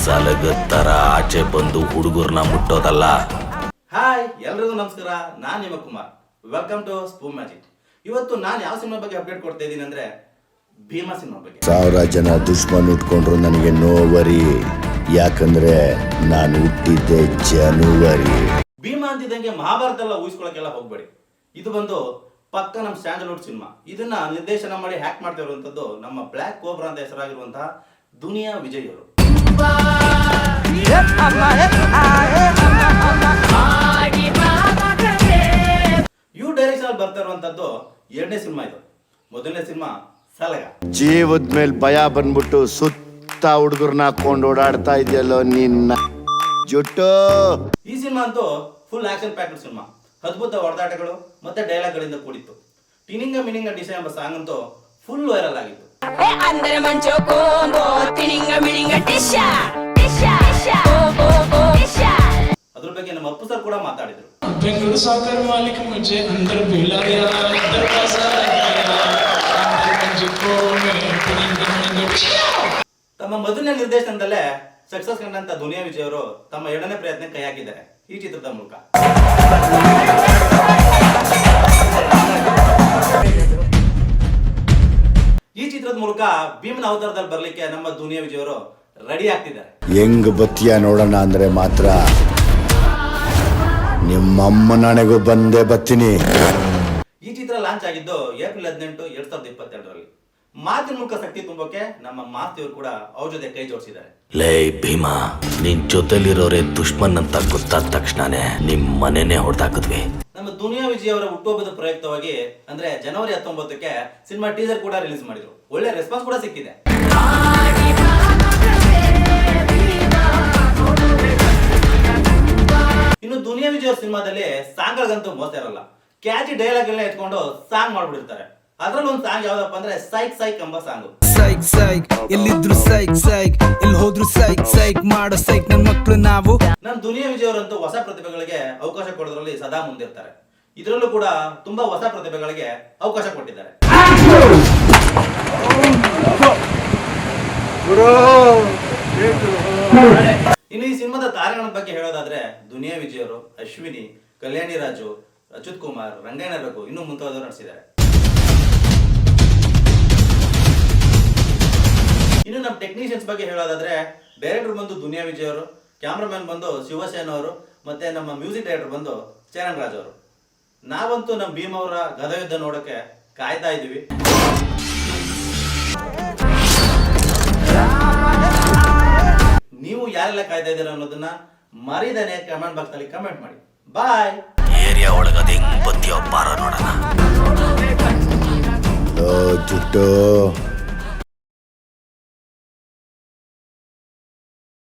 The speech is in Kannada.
ಸಲಗ ತರ ಆಚೆ ಬಂದು ಹುಡುಗರ್ನ ಮುಟ್ಟೋದಲ್ಲ. ಹಾಯ್ ಎಲ್ರಿಗೂ ನಮಸ್ಕಾರ, ನಾನು ನಿಮ್ಮ Kumar. Welcome to Spoon Magic. ಇವತ್ತು ನಾನು ಯಾವ ಸಿನಿಮಾ ಬಗ್ಗೆ ಅಪ್ಡೇಟ್ ಕೊಡ್ತಾ ಇದ್ದೀನಿ ಅಂದ್ರೆ ಭೀಮಾ ಸಿನಿಮಾ ಬಗ್ಗೆ. 1000 ಜನ ದುಶ್ಮನ್ ಉಟ್ಕೊಂಡ್ರು ನನಗೆ ನೋವರಿ, ಯಾಕಂದ್ರೆ ನಾನು ಹುಟ್ಟಿದ್ದೆ ಜನವರಿ. ಭೀಮಾ ಅಂತಿದ್ದಂಗೆ ಮಹಾಭಾರತ ಎಲ್ಲ ಊಹಿಸ್ಕೊಳಕ್ಕೆಲ್ಲ ಹೋಗ್ಬೇಡಿ. ಇದು ಬಂದು ಪಕ್ಕ ನಮ್ಮ ಸ್ಟ್ಯಾಂಡರ್ಡ್ ಸಿನಿಮಾ. ಇದನ್ನ ನಿರ್ದೇಶನ ಮಾಡಿ ಹ್ಯಾಕ್ ಮಾಡ್ತಾ ಇರುವಂತದ್ದು ನಮ್ಮ ಬ್ಲ್ಯಾಕ್ ಕೋಬ್ರಾ ಅಂತ ಹೆಸರಾಗಿರುವಂತಹ ದುನಿಯಾ ವಿಜಯ್ ಅವರು. ಇವ್ರ ಡೈರೆಕ್ಷನ್ ಅಲ್ಲಿ ಬರ್ತಾ ಇರುವಂತದ್ದು ಎರಡನೇ ಸಿನಿಮಾ. ಇದು ಮೊದಲನೇ ಸಿನಿಮಾ ಸಲಗ. ಜೀವದ ಮೇಲೆ ಭಯ ಬಂದ್ಬಿಟ್ಟು ಸುತ್ತ ಹುಡುಗರ್ನ ಹಾಕೊಂಡು ಓಡಾಡ್ತಾ ಇದೆಯಲ್ಲೋ ನಿನ್ನ ಜುಟ್ಟು. ಈ ಸಿನಿಮಾ ಅಂತೂ ಫುಲ್ ಆಕ್ಷನ್ ಪ್ಯಾಕ್ಡ್ ಸಿನಿಮಾ. ಅದ್ಭುತ ಹೊಡೆದಾಟಗಳು ಮತ್ತೆ ಡೈಲಾಗ್ ಗಳಿಂದ ಕೂಡಿತ್ತು. ಟಿನಿಂಗ ಮಿನಿಂಗ ಡಿಸೆ ಎಂಬ ಸಾಂಗ್ ಅಂತೂ ಫುಲ್ ವೈರಲ್ ಆಗಿತ್ತು. ಅದ್ರ ಬಗ್ಗೆ ನಮ್ಮ ಅಪ್ಪು ಸರ್ ಕೂಡ ಮಾತಾಡಿದ್ರು. ಬೆಂಗಳೂರು ಸಾಕರ್ ಮಾಲಿಕ ಮುझे अंदर बुला दिया अंदर पैसा लगा मुझको ತಮ್ಮ ಮೊದಲನೇ ನಿರ್ದೇಶನದಲ್ಲೇ ಸಕ್ಸಸ್ ಕಂಡಂತ ದುನಿಯಾ ವಿಜಯ್ ಅವರು ತಮ್ಮ ಎರಡನೇ ಪ್ರಯತ್ನ ಕೈ ಹಾಕಿದ್ದಾರೆ ಈ ಚಿತ್ರದ ಮೂಲಕ. ಈ ಚಿತ್ರದ ಮೂಲಕ ಭೀಮನ ಅವತಾರದಲ್ಲಿ ಬರ್ಲಿಕ್ಕೆ ನಮ್ಮ ದುನಿಯಾ ವಿಜಯ್ ಅವರು ರೆಡಿ ಆಗ್ತಿದ್ದಾರೆ. ಹೆಂಗ್ ಬತ್ತಿಯ ನೋಡೋಣ ಅಂದ್ರೆ ಮಾತ್ರ ನಿಮ್ಮಮ್ಮ ನನಗೂ ಬಂದೇ ಬತ್ತೀನಿ. ಈ ಚಿತ್ರ ಲಾಂಚ್ ಆಗಿದ್ದು ಏಪ್ರಿಲ್ 18, 2022ರಲ್ಲಿ. ಮಾತಿನ ಮೂಲಕ ಶಕ್ತಿ ತುಂಬಕ್ಕೆ ನಮ್ಮ ಮಾತಿಯವರು ಕೂಡ ಅವ್ರ ಜೊತೆ ಕೈ ಜೋಡಿಸಿದ್ದಾರೆ. ಲೇ ಭೀಮಾ, ನಿನ್ ಜೊತೆಲಿರೋರೆ ದುಶ್ಮನ್ ಅಂತ ಗೊತ್ತಾದ ತಕ್ಷಣನೇ ನಿಮ್ ಮನೆನೇ ಹೊಡೆದಾಕಿದ್ವಿ. ನಮ್ಮ ದುನಿಯಾ ವಿಜಯ್ ಅವರ ಹುಟ್ಟುಹಬ್ಬದ ಪ್ರಯುಕ್ತವಾಗಿ ಅಂದ್ರೆ ಜನವರಿ 19ಕ್ಕೆ ಸಿನಿಮಾ ಟೀಸರ್ ಕೂಡ ರಿಲೀಸ್ ಮಾಡಿದ್ರು. ಒಳ್ಳೆ ರೆಸ್ಪಾನ್ಸ್ ಕೂಡ ಸಿಕ್ಕಿದೆ. ಇನ್ನು ದುನಿಯಾ ವಿಜಯ್ ಅವ್ರ ಸಿನಿಮಾದಲ್ಲಿ ಸಾಂಗ್ಗಳಿಗಂತೂ ಮೋಸ ಇರಲ್ಲ. ಕ್ಯಾಚಿ ಡೈಲಾಗ್ ಎಲ್ಲ ಎತ್ಕೊಂಡು ಸಾಂಗ್ ಮಾಡ್ಬಿಟ್ಟಿರ್ತಾರೆ. ಅದ್ರಲ್ಲಿ ಒಂದು ಸಾಂಗ್ ಯಾವ್ದಪ್ಪ ಅಂದ್ರೆ ಸೈಕ್ ಸೈಕ್ ಎಂಬ ಸಾಂಗ್. ಸೈಕ್ ಸೈಕ್ ಎಲ್ಲಿದ್ರು ಸೈಕ್ ಸೈಕ್, ಎಲ್ಲಿ ಹೋದ್ರು ಸೈಕ್ ಸೈಕ್ ಮಾಡೋ ಸೈಕ್ ನನ್ನ ಮಕ್ಕಳು ನಾವು. ನಮ್ಮ ದುನಿಯಾ ವಿಜಯ್ ಅವರಂತೂ ಹೊಸ ಪ್ರತಿಭೆಗಳಿಗೆ ಅವಕಾಶ ಕೊಡೋದ್ರಲ್ಲಿ ಸದಾ ಮುಂದಿರ್ತಾರೆ. ಇದರಲ್ಲೂ ಕೂಡ ತುಂಬಾ ಹೊಸ ಪ್ರತಿಭೆಗಳಿಗೆ ಅವಕಾಶ ಕೊಟ್ಟಿದ್ದಾರೆ. ಇನ್ನು ಈ ಸಿನಿಮಾದ ತಾರೆಗಳ ಬಗ್ಗೆ ಹೇಳೋದಾದ್ರೆ ದುನಿಯಾ ವಿಜಯ್ ಅವರು, ಅಶ್ವಿನಿ, ಕಲ್ಯಾಣಿ ರಾಜು, ಅಚ್ಯುತ್ ಕುಮಾರ್, ರಂಗಾಯಣ ರಘು ಇನ್ನು ಮುಂತಾದವರು ನಟಿಸಿದ್ದಾರೆ. ಇನ್ನು ನಮ್ಮ ಟೆಕ್ನಿಷಿಯನ್ಸ್ ಬಗ್ಗೆ ಹೇಳೋದಾದ್ರೆ ಡೈರೆಕ್ಟರ್ ಬಂದು ದುನಿಯಾ ವಿಜಯ್ ಅವರು, ಕ್ಯಾಮ್ರಾಮನ್ ಬಂದು ಶಿವಸೇನ ಅವರು, ಮತ್ತೆ ನಮ್ಮ ಮ್ಯೂಸಿಕ್ ಡೈರೆಕ್ಟರ್ ಬಂದು ಚರಣ್ ರಾಜ್ ಅವರು. ನಾವಂತೂ ನಮ್ಮ ಭೀಮ್ ಅವರ ಗದಯುದ್ಧ ನೋಡಕ್ಕೆ ಕಾಯ್ತಾ ಇದೀವಿ. ನೀವು ಯಾರೆಲ್ಲ ಕಾಯ್ತಾ ಇದ್ದೀರಾ ಅನ್ನೋದನ್ನ ಮರಿದೇನೆ ಕಮೆಂಟ್ ಬಾಕ್ಸ್ ನಲ್ಲಿ ಕಮೆಂಟ್ ಮಾಡಿ. ಬಾಯ್. ಏರಿಯಾ ಒಳಗದ ಹೆಂಗ್ ಬತ್ತಿಯೋ ಬಾರ ನೋಡೋಣ. ಜುಟ್ಟು